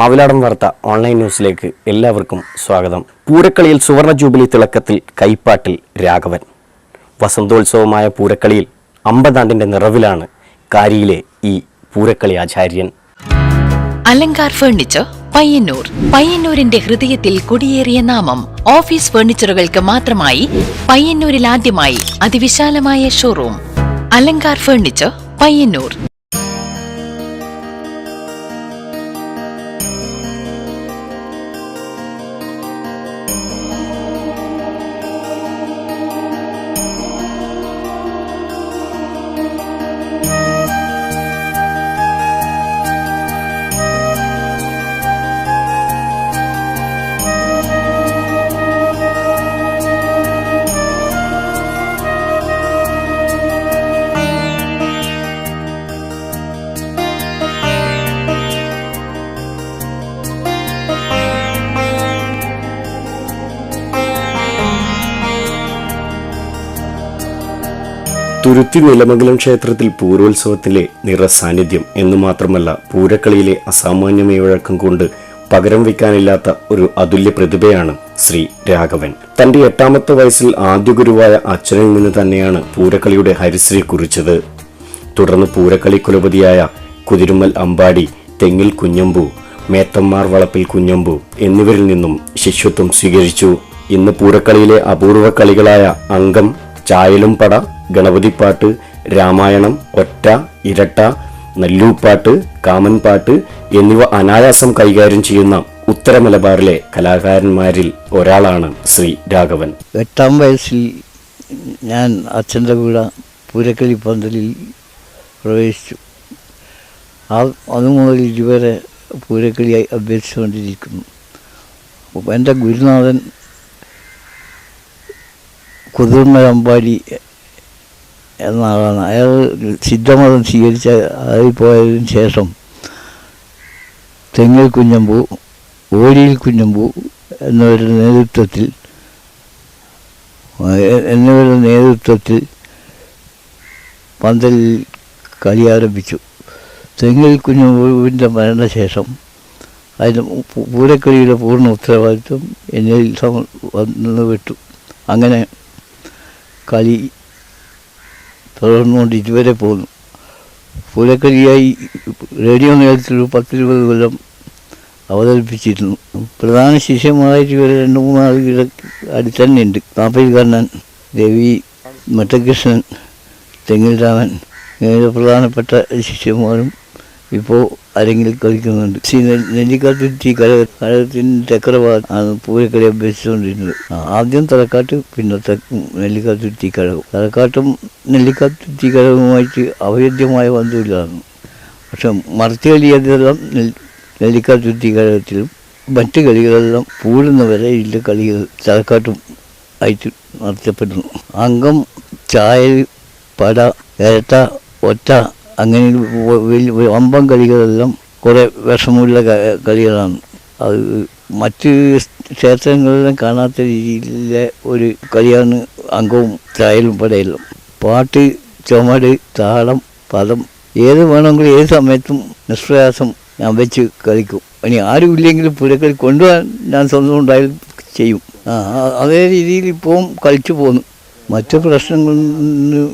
മാവിലാടൻ വാർത്ത ഓൺലൈൻ ന്യൂസിലേക്ക് എല്ലാവർക്കും സ്വാഗതം. പൂരക്കളിയിൽ സുവർണ ജൂബിലി തിളക്കത്തിൽ കൈപ്പാട്ടിൽ രാഘവൻ. വസന്തോത്സവമായ പൂരക്കളിയിൽ 50 ആണ്ടിന്റെ നിറവിലാണ് കാരിയിലെ ഈ പൂരക്കളി ആചാര്യൻ. അലങ്കാർ ഫർണിച്ചർ പയ്യന്നൂർ. പയ്യന്നൂരിന്റെ ഹൃദയത്തിൽ കുടിയേറിയ നാമം. ഓഫീസ് ഫർണിച്ചറുകൾക്ക് മാത്രമായി പയ്യന്നൂരിൽ ആദ്യമായി അതിവിശാലമായ ഷോറൂം. അലങ്കാർ ഫർണിച്ചർ പയ്യന്നൂർ. തുരുത്തി നിലമംഗലം ക്ഷേത്രത്തിൽ പൂരോത്സവത്തിലെ നിറസാന്നിധ്യം എന്നു മാത്രമല്ല, പൂരക്കളിയിലെ അസാമാന്യമായ വഴക്കം കൊണ്ട് പകരം വയ്ക്കാനില്ലാത്ത ഒരു അതുല്യ പ്രതിഭയാണ് ശ്രീ രാഘവൻ. തന്റെ 8ാമത്തെ വയസ്സിൽ ആദ്യ ഗുരുവായ അച്ഛനിൽ നിന്ന് തന്നെയാണ് പൂരക്കളിയുടെ ഹരിശ്രീ കുറിച്ചത്. തുടർന്ന് പൂരക്കളി കുലപതിയായ കുതിരുമ്മൽ അമ്പാടി, തെങ്ങിൽ കുഞ്ഞമ്പു, മേത്തമ്മാർ വളപ്പിൽ കുഞ്ഞമ്പു എന്നിവരിൽ നിന്നും ശിഷ്യത്വം സ്വീകരിച്ചു. ഇന്ന് പൂരക്കളിയിലെ അപൂർവ കളികളായ അങ്കം, ചായലും പട, ഗണപതിപ്പാട്ട്, രാമായണം, ഒറ്റ, ഇരട്ട, നല്ലൂപ്പാട്ട്, കാമൻപാട്ട് എന്നിവ അനായാസം കൈകാര്യം ചെയ്യുന്ന ഉത്തര മലബാറിലെ കലാകാരന്മാരിൽ ഒരാളാണ് ശ്രീ രാഘവൻ. 8ാം വയസ്സിൽ ഞാൻ അച്ഛൻ്റെ കൂടെ പൂരക്കളി പന്തലിൽ പ്രവേശിച്ചു. അതുമുതൽ ഇതുവരെ പൂരക്കളി അഭ്യസിച്ചുകൊണ്ടിരിക്കുന്നു. എൻ്റെ ഗുരുനാഥൻ കുതിർമൽ അമ്പാടി എന്ന ആളാണ്. അയാൾ സിദ്ധമതം സ്വീകരിച്ച അതിൽ പോയതിനു ശേഷം തെങ്ങിൽ കുഞ്ഞമ്പു, ഓരിയിൽ കുഞ്ഞമ്പു എന്നിവരുടെ നേതൃത്വത്തിൽ പന്തലിൽ കളി ആരംഭിച്ചു. തെങ്ങിൽ കുഞ്ഞമ്പുവിൻ്റെ മരണശേഷം അതിന് പൂരക്കളിയുടെ പൂർണ്ണ ഉത്തരവാദിത്വം എന്നിൽ വന്നു വിട്ടു. അങ്ങനെ കളി തുടർന്നുകൊണ്ട് ഇതുവരെ പോകുന്നു. പൂരക്കളിയായി റേഡിയോ നിലയത്തിൽ 10-20 കൊല്ലം അവതരിപ്പിച്ചിരുന്നു. പ്രധാന ശിഷ്യന്മാരായിട്ട് ഇവരെ 2-3 ആളുകളുടെ അടുത്ത് തന്നെ ഉണ്ട്. കാപ്പയിൽക്കണ്ണൻ, രവി, മട്ടകൃഷ്ണൻ, തെങ്ങിൽ രാമൻ ഇങ്ങനെ പ്രധാനപ്പെട്ട ശിഷ്യന്മാരും ഇപ്പോൾ അരങ്ങിൽ കളിക്കുന്നുണ്ട്. നെല്ലിക്കാത്തുരുത്തി കഴകത്തിൻ്റെ തെക്കരഭാഗത്ത് ആണ് പൂരക്കളി അഭ്യസിച്ചുകൊണ്ടിരുന്നത്. ആദ്യം തലക്കാട്ട്, പിന്നെ നെല്ലിക്കാത്തുരുത്തി കഴകം. തലക്കാട്ടും നെല്ലിക്കാത്തുരുത്തി കഴകവുമായിട്ട് അഭേദ്യമായ ബന്ധമില്ലായിരുന്നു. പക്ഷെ മർത്തികളിയെല്ലാം നെല്ലിക്കാത്തുരുത്തി കഴകത്തിലും മറ്റ് കളികളെല്ലാം പൂടുന്നവരെ ഇതിൻ്റെ കളികൾ തലക്കാട്ടും ആയിട്ട് നടത്തപ്പെടുന്നു. അങ്കം, ചായൽ, പട, ഇരട്ട, ഒറ്റ അങ്ങനെ വമ്പൻ കളികളെല്ലാം കുറേ വിഷമമുള്ള കളികളാണ്. അത് മറ്റ് ക്ഷേത്രങ്ങളിലും കാണാത്ത രീതിയിലെ ഒരു കളിയാണ് അങ്കവും ചായലും പടയെല്ലാം. പാട്ട്, ചുമട്, താളം, പദം ഏത് വേണമെങ്കിലും ഏത് സമയത്തും നിഷ്പ്രയാസം ഞാൻ വെച്ച് കളിക്കും. ഇനി ആരും ഇല്ലെങ്കിലും പൂരക്കളി കൊണ്ടുപോകാൻ ഞാൻ സ്വന്തം ഉണ്ടായാലും ചെയ്യും. അതേ രീതിയിൽ ഇപ്പം കളിച്ചു പോന്നു. മറ്റു പ്രശ്നങ്ങളൊന്നും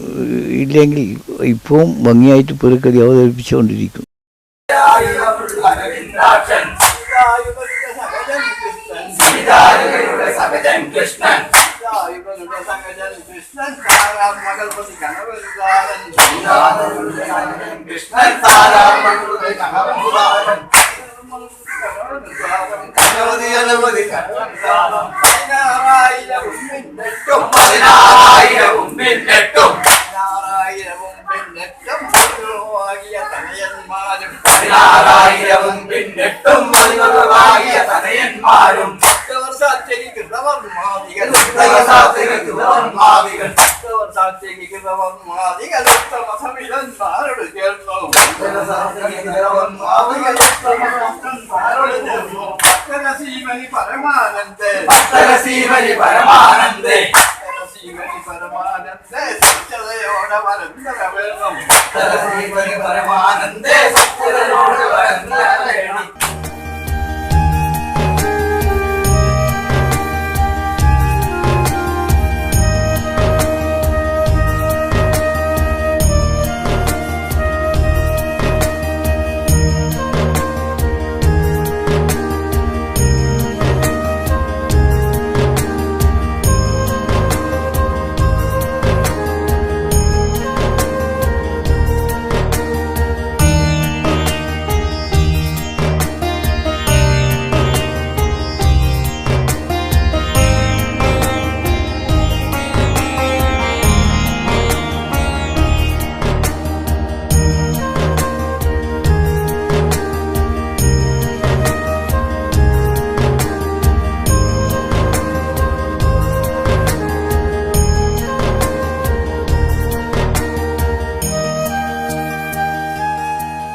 ഇല്ലെങ്കിൽ ഇപ്പവും ഭംഗിയായിട്ട് പൂരക്കളി അവതരിപ്പിച്ചുകൊണ്ടിരിക്കും.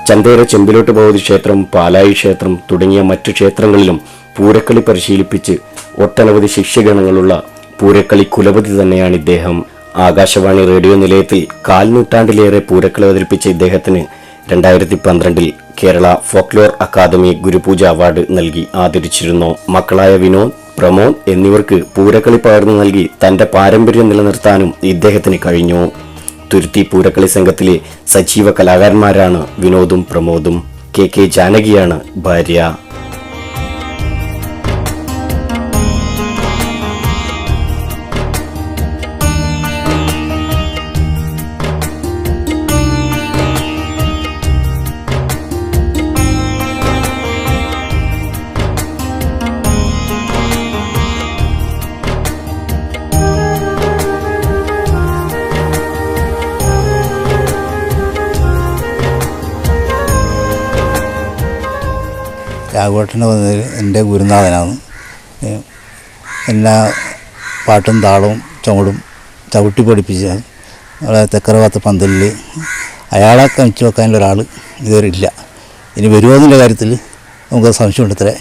ചന്തേര ചെമ്പിലോട്ട് ഭഗവതി ക്ഷേത്രം, പാലായി ക്ഷേത്രം തുടങ്ങിയ മറ്റു ക്ഷേത്രങ്ങളിലും പൂരക്കളി പരിശീലിപ്പിച്ച് ഒട്ടനവധി ശിഷ്യഗണങ്ങളുള്ള പൂരക്കളി കുലപതി തന്നെയാണ് ഇദ്ദേഹം. ആകാശവാണി റേഡിയോ നിലയത്തിൽ 4 നൂറ്റാണ്ടിലേറെ പൂരക്കളി അവതരിപ്പിച്ച ഇദ്ദേഹത്തിന് 2012 കേരള ഫോക്ലോർ അക്കാദമി ഗുരുപൂജ അവാർഡ് നൽകി ആദരിച്ചിരുന്നു. മക്കളായ വിനോദ്, പ്രമോദ് എന്നിവർക്ക് പൂരക്കളി പകർന്നു നൽകി തന്റെ പാരമ്പര്യം നിലനിർത്താനും ഇദ്ദേഹത്തിന് കഴിഞ്ഞു. തുരുത്തി പൂരക്കളി സംഘത്തിലെ സജീവ കലാകാരന്മാരാണ് വിനോദും പ്രമോദും. കെ ജാനകിയാണ് ഭാര്യ. രാഘവേട്ടന് വന്നത് എൻ്റെ ഗുരുനാഥനാണ്. എല്ലാ പാട്ടും താളവും ചുവടും ചവിട്ടി പഠിപ്പിച്ച തെക്കറവാത്ത പന്തലിൽ അയാളെ കണിച്ചു വെക്കാനുള്ള ഒരാൾ ഇതുവരെ ഇല്ല. ഇനി വരുമോ എന്നുള്ള കാര്യത്തിൽ നമുക്ക് സംശയമുണ്ട്.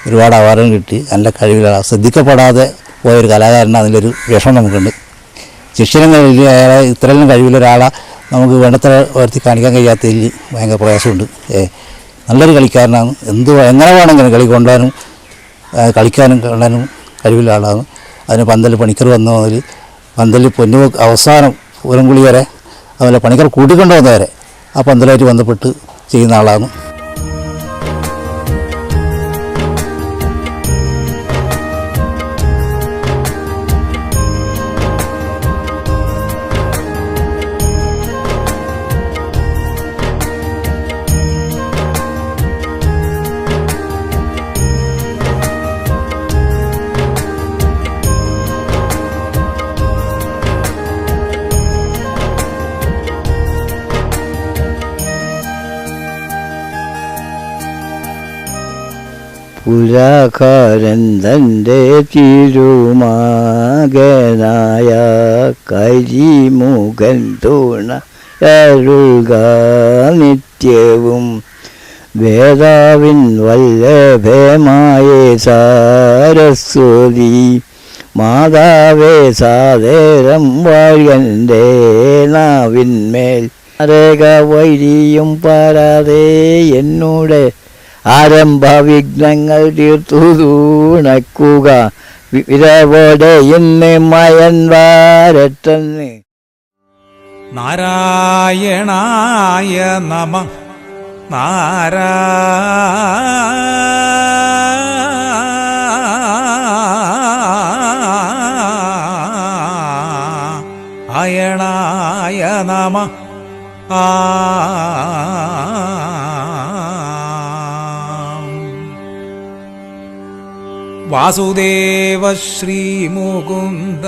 ഒരുപാട് അവാർഡും കിട്ടി, നല്ല കഴിവിലാണ്, ശ്രദ്ധിക്കപ്പെടാതെ പോയൊരു കലാകാരനാണ്. അതിലൊരു വിഷമം നമുക്കുണ്ട്. ശിക്ഷണം കഴിയില്ല, അയാളെ ഇത്രയെല്ലാം കഴിവില്ല ഒരാളെ നമുക്ക് വേണ്ടത്ര ഉയർത്തി കാണിക്കാൻ കഴിയാത്തതിൽ ഭയങ്കര പ്രയാസമുണ്ട്. നല്ലൊരു കളിക്കാരനാണ്. എങ്ങനെ വേണമെങ്കിലും കളി കൊണ്ടുപോകാനും കളിക്കാനും കൊള്ളാനും കഴിവുള്ള ആളാണ്. അതിന് പന്തൽ പണിക്കർ വന്ന മുതൽ പന്തൽ പൊന്നു അവസാനം പൂരംകുളി വരെ, അതുപോലെ പണിക്കർ കൂട്ടിക്കൊണ്ടു വന്നവരെ ആ പന്തലായിട്ട് ബന്ധപ്പെട്ട് ചെയ്യുന്ന ആളാണ്. പുരാകാരൻ തൻ്റെ തിരുമകനായ കരിമുഖൻ തുണയരുക നിത്യവും വേദാവിൻ വല്ലഭമായ സാരസ്വതി മാതാവേ സാദേരം വാഴൻ്റെ നാവിന്മേൽ അരേക വൈരിയും പാരാതെ എന്നോട് ആരംഭ വിഘ്നങ്ങൾ തീർത്തു തൂണക്കുക വിരവോടെ ഇന്ന് മയൻ വാരട്ടെന്ന്. നാരായണായ നമ. നാരായണായ നമ. വാസുദേവ ശ്രീമുകുന്ദ